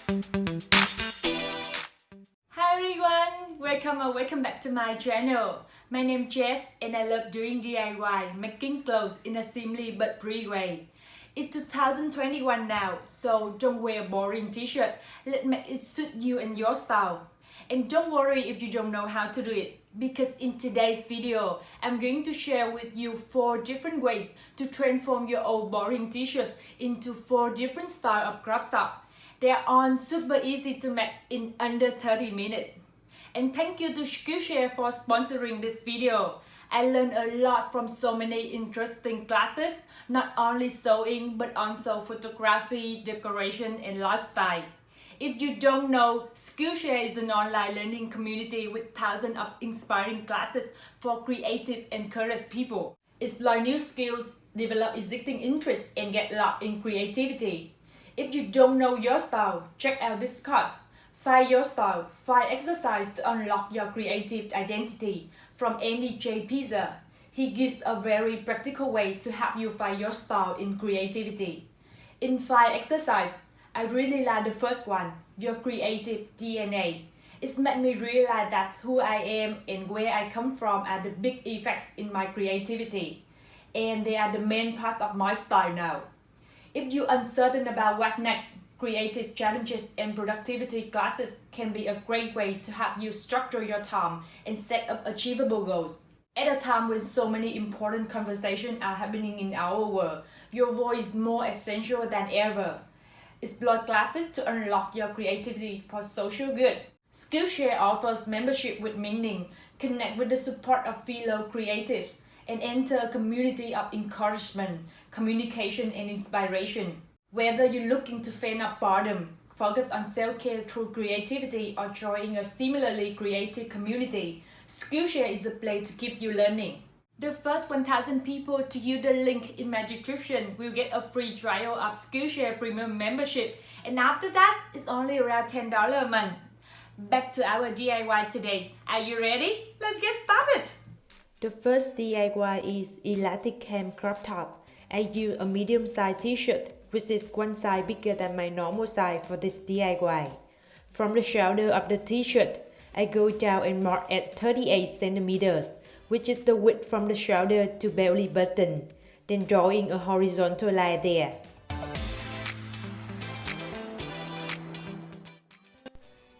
Hi everyone, welcome back to my channel. My name is Jess and I love doing DIY, making clothes in a simply but pretty way. It's 2021 now, so don't wear a boring t-shirt. Let's make it suit you and your style. And don't worry if you don't know how to do it, because in today's video, I'm going to share with you 4 different ways to transform your old boring t-shirts into 4 different styles of crop top. They are all super easy to make in under 30 minutes. And thank you to Skillshare for sponsoring this video. I learned a lot from so many interesting classes, not only sewing but also photography, decoration and lifestyle. If you don't know, Skillshare is an online learning community with thousands of inspiring classes for creative and curious people. Explore new skills, develop existing interests and get lost in creativity. If you don't know your style, check out this course. Find your style, find exercise to unlock your creative identity from Andy J. Pizza. He gives a very practical way to help you find your style in creativity. In 5 exercise, I really like the first one, your creative DNA. It's made me realize that who I am and where I come from are the big effects in my creativity. And they are the main parts of my style now. If you're uncertain about what next, creative challenges and productivity classes can be a great way to help you structure your time and set up achievable goals. At a time when so many important conversations are happening in our world, your voice is more essential than ever. Explore classes to unlock your creativity for social good. Skillshare offers membership with meaning, connect with the support of fellow creatives, and enter a community of encouragement, communication and inspiration. Whether you're looking to fend off boredom, focus on self-care through creativity or join a similarly creative community, Skillshare is the place to keep you learning. The first 1,000 people to use the link in my description will get a free trial of Skillshare Premium membership, and after that, it's only around $10 a month. Back to our DIY today. Are you ready? Let's get started! The first DIY is elastic hem crop top. I use a medium-sized t-shirt, which is one size bigger than my normal size for this DIY. From the shoulder of the t-shirt, I go down and mark at 38 centimeters, which is the width from the shoulder to belly button, then drawing a horizontal line there.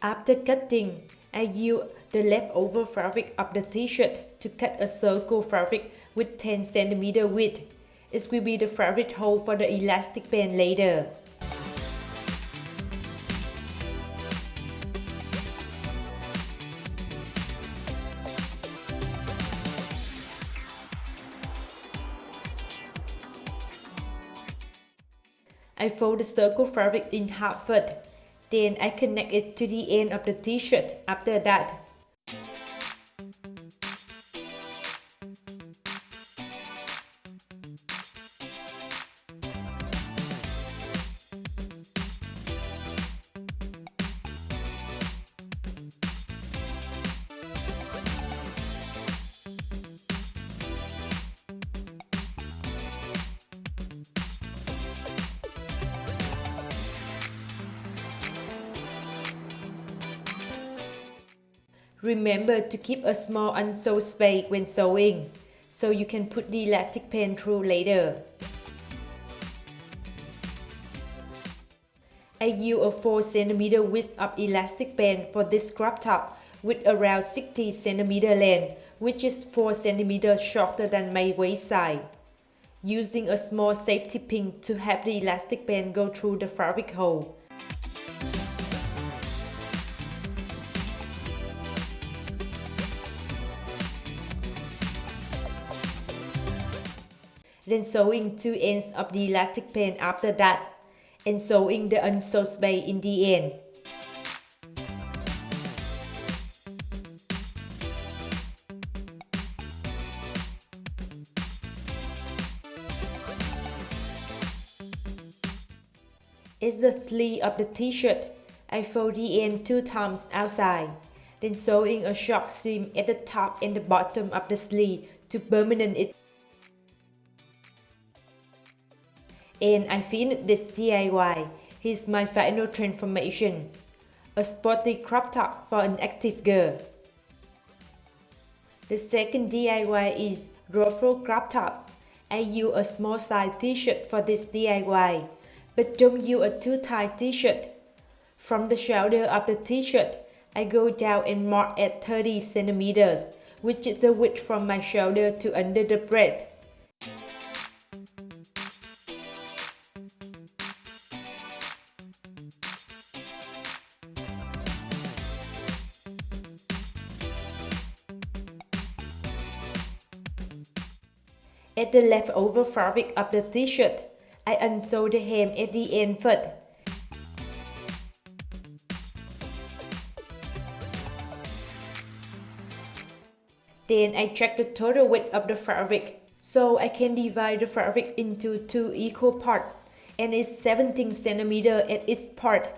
After cutting, I use the leftover fabric of the t-shirt to cut a circle fabric with 10 cm width. It will be the fabric hole for the elastic band later. I fold the circle fabric in half first. Then I connect it to the end of the t-shirt after that. Remember to keep a small unsewed space when sewing, so you can put the elastic band through later. I use a 4 cm width of elastic band for this crop top with around 60 cm length, which is 4 cm shorter than my waist size. Using a small safety pin to have the elastic band go through the fabric hole. Then sewing 2 ends of the elastic band after that, and sewing the unsewed space in the end. As the sleeve of the t-shirt, I fold the end 2 times outside, then sewing a short seam at the top and the bottom of the sleeve to permanent it. And I finished this DIY. Here's my final transformation. A sporty crop top for an active girl. The second DIY is Ruffle Crop top. I use a small size t-shirt for this DIY, but don't use a too tight t-shirt. From the shoulder of the t-shirt, I go down and mark at 30 centimeters, which is the width from my shoulder to under the breast. At the leftover fabric of the t-shirt, I unsew the hem at the end first. Then I check the total width of the fabric, so I can divide the fabric into 2 equal parts, and it's 17 centimeters at each part.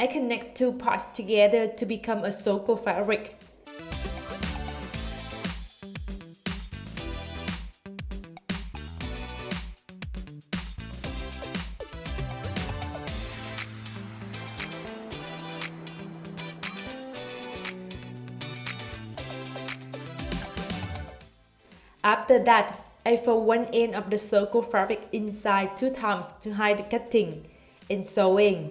I connect 2 parts together to become a circle fabric. After that, I fold one end of the circle fabric inside 2 times to hide the cutting and sewing.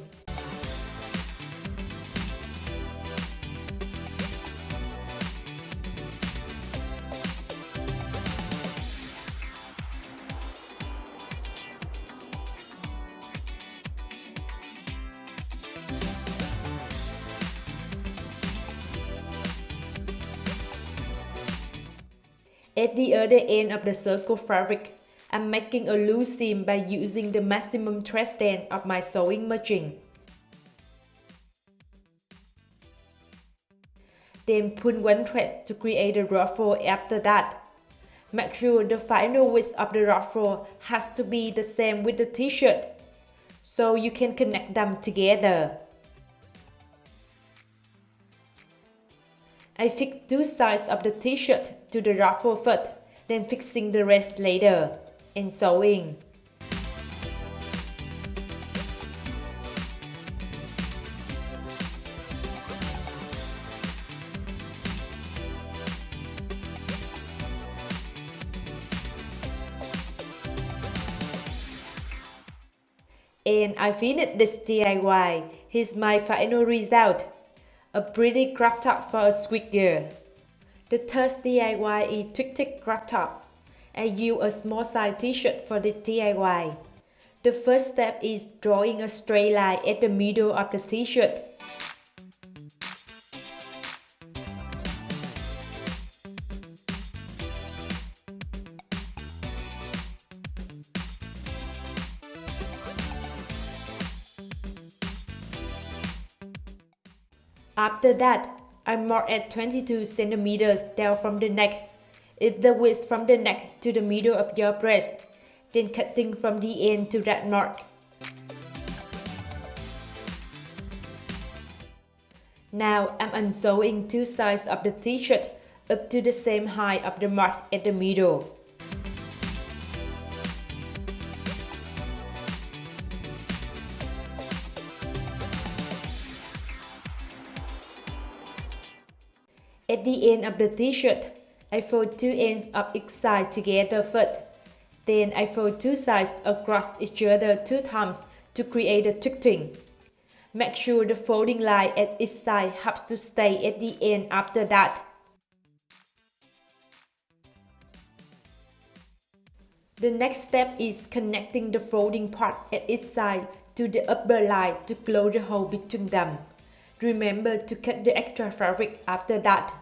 At the other end of the circle fabric, I'm making a loose seam by using the maximum thread length of my sewing machine. Then pull one thread to create a ruffle after that. Make sure the final width of the ruffle has to be the same with the t-shirt, so you can connect them together. I fix 2 sides of the t-shirt to the ruffle first, then fixing the rest later, and sewing. And I finished this DIY. Here's my final result. A pretty crop top for a sweet girl. The third DIY is twisted crop top. I use a small size t-shirt for this DIY. The first step is drawing a straight line at the middle of the t-shirt. After that, I mark at 22 centimeters down from the neck. It's the width from the neck to the middle of your breast, then cutting from the end to that mark. Now I'm unsewing 2 sides of the t-shirt up to the same height of the mark at the middle. At the end of the t-shirt, I fold 2 ends of each side together first. Then I fold 2 sides across each other 2 times to create a twisting. Make sure the folding line at each side has to stay at the end after that. The next step is connecting the folding part at each side to the upper line to close the hole between them. Remember to cut the extra fabric after that.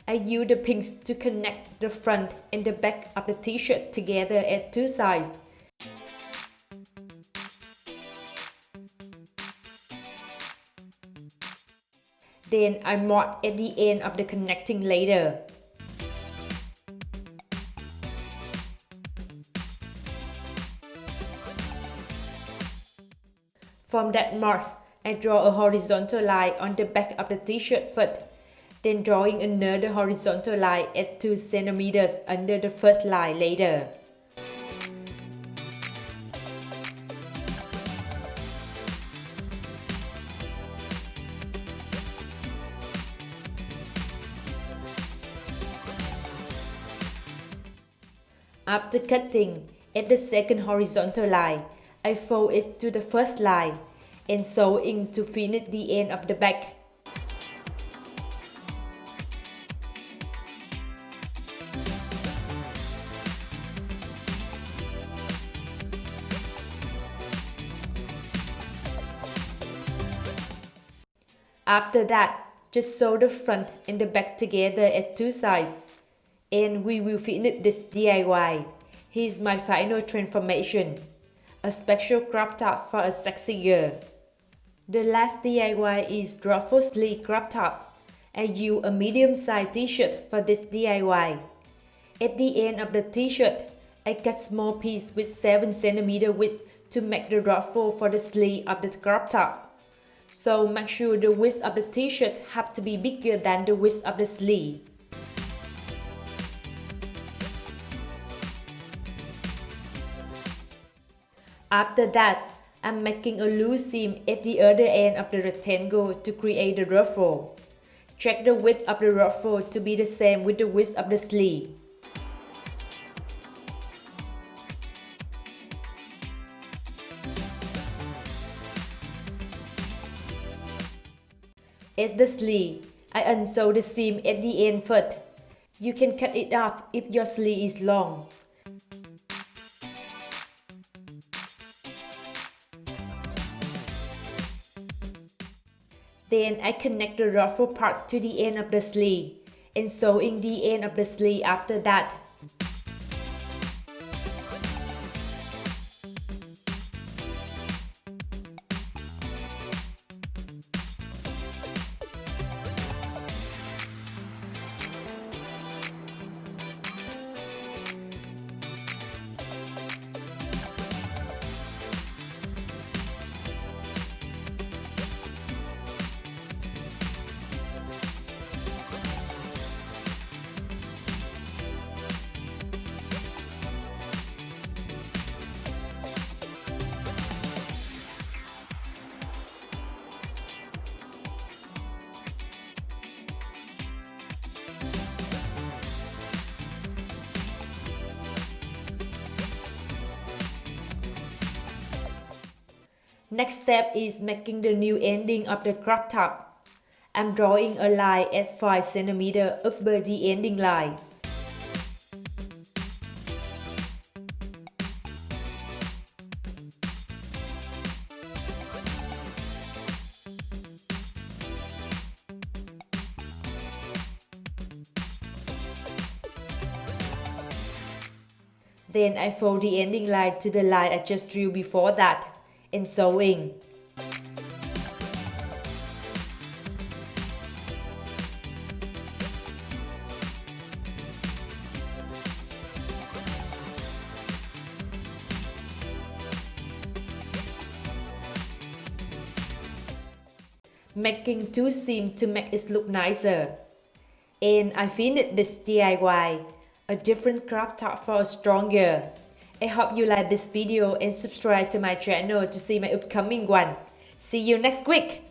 I use the pinks to connect the front and the back of the t-shirt together at two sides. Then I mark at the end of the connecting layer. From that mark, I draw a horizontal line on the back of the t-shirt first, then drawing another horizontal line at 2 cm under the first line later. After cutting, at the second horizontal line, I fold it to the first line and sewing to finish the end of the back. After that, just sew the front and the back together at two sides. And we will finish this DIY. Here's my final transformation. A special crop top for a sexy girl. The last DIY is Ruffle Sleeve crop top. I use a medium-sized t-shirt for this DIY. At the end of the t-shirt, I cut small piece with 7 cm width to make the ruffle for the sleeve of the crop top. So make sure the width of the t-shirt have to be bigger than the width of the sleeve. After that, I'm making a loose seam at the other end of the rectangle to create the ruffle. Check the width of the ruffle to be the same with the width of the sleeve. At the sleeve, I unsew the seam at the end first. You can cut it off if your sleeve is long. Then I connect the ruffle part to the end of the sleeve and sewing the end of the sleeve after that. Next step is making the new ending of the crop top. I'm drawing a line at 5 cm above the ending line. Then I fold the ending line to the line I just drew before that and sewing. Making two seams to make it look nicer. And I finished this DIY, a different crop top for a strong girl. I hope you like this video and subscribe to my channel to see my upcoming one. See you next week!